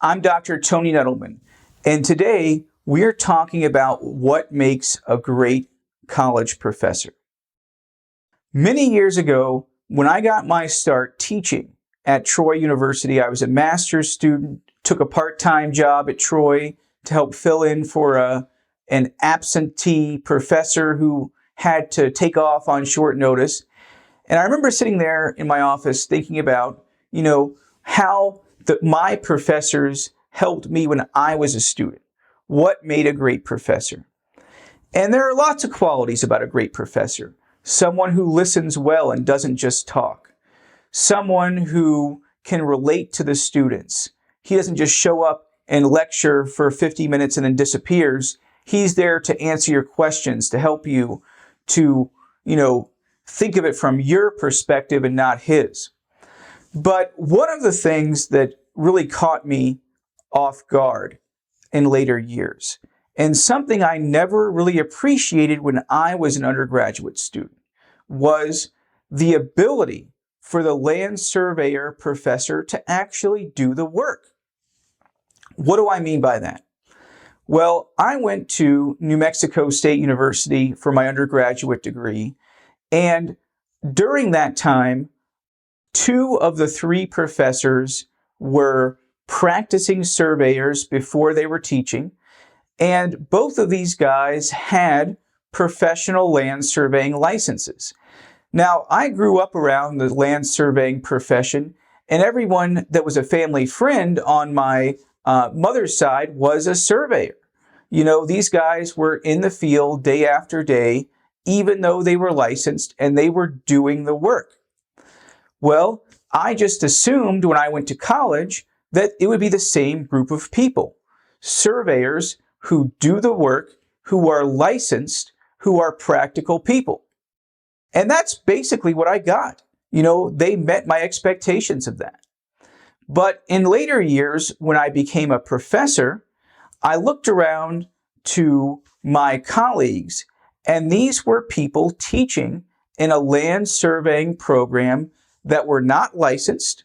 I'm Dr. Tony Nettleman, and today we're talking about what makes a great college professor. Many years ago, when I got my start teaching at Troy University, I was a master's student, took a part-time job at Troy to help fill in for an absentee professor who had to take off on short notice. And I remember sitting there in my office thinking about, how my professors helped me when I was a student. What made a great professor? And there are lots of qualities about a great professor. Someone who listens well and doesn't just talk. Someone who can relate to the students. He doesn't just show up and lecture for 50 minutes and then disappears. He's there to answer your questions, to help you to, think of it from your perspective and not his. But one of the things that really caught me off guard in later years, and something I never really appreciated when I was an undergraduate student, was the ability for the land surveyor professor to actually do the work. What do I mean by that? Well, I went to New Mexico State University for my undergraduate degree, and during that time, 2 of the 3 professors were practicing surveyors before they were teaching, and both of these guys had professional land surveying licenses. Now, I grew up around the land surveying profession, and everyone that was a family friend on my mother's side was a surveyor. These guys were in the field day after day, even though they were licensed and they were doing the work. Well, I just assumed when I went to college that it would be the same group of people. Surveyors who do the work, who are licensed, who are practical people. And that's basically what I got. They met my expectations of that. But in later years, when I became a professor, I looked around to my colleagues, and these were people teaching in a land surveying program that were not licensed,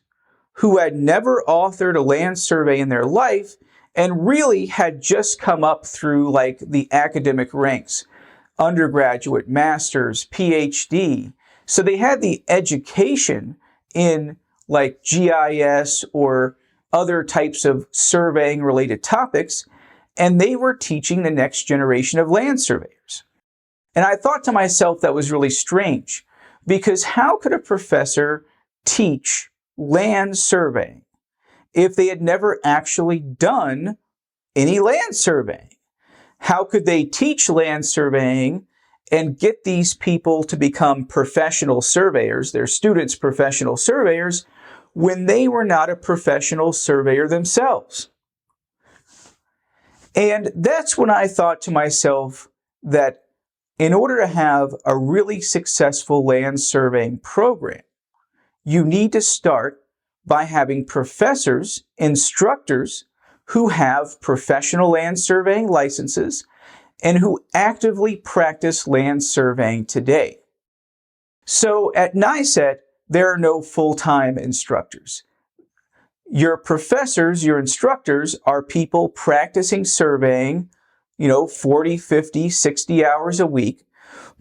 who had never authored a land survey in their life, and really had just come up through the academic ranks, undergraduate, master's, PhD. So they had the education in GIS or other types of surveying related topics, and they were teaching the next generation of land surveyors. And I thought to myself that was really strange, because how could a professor teach land surveying if they had never actually done any land surveying? How could they teach land surveying and get these people to become professional surveyors, their students professional surveyors, when they were not a professional surveyor themselves? And that's when I thought to myself that in order to have a really successful land surveying program, you need to start by having professors, instructors who have professional land surveying licenses and who actively practice land surveying today. So at NYSET, there are no full-time instructors. Your professors, your instructors are people practicing surveying, 40, 50, 60 hours a week,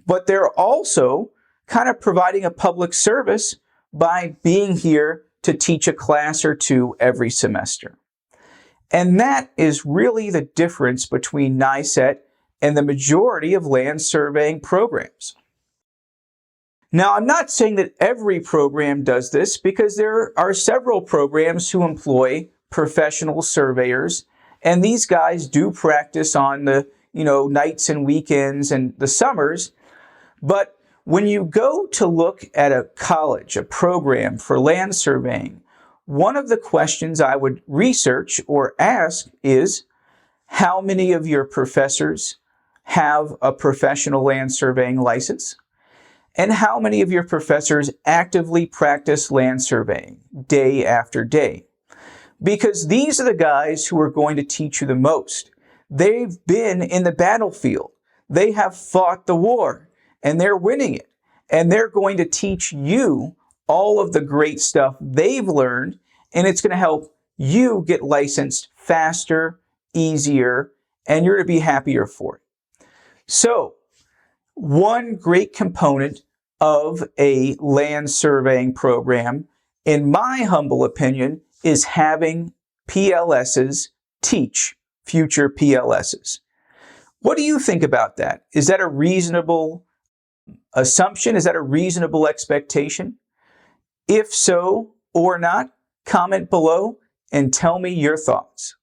but they're also kind of providing a public service by being here to teach a class or 2 every semester. And that is really the difference between NYSET and the majority of land surveying programs. Now, I'm not saying that every program does this, because there are several programs who employ professional surveyors, and these guys do practice on the, nights and weekends and the summers. But when you go to look at a college, a program for land surveying, one of the questions I would research or ask is, how many of your professors have a professional land surveying license? And how many of your professors actively practice land surveying day after day? Because these are the guys who are going to teach you the most. They've been in the battlefield. They have fought the war, and they're winning it. And they're going to teach you all of the great stuff they've learned, and it's going to help you get licensed faster, easier, and you're to be happier for it. So, one great component of a land surveying program, in my humble opinion, is having PLSs teach future PLSs. What do you think about that? Is that a reasonable assumption? Is that a reasonable expectation? If so or not, comment below and tell me your thoughts.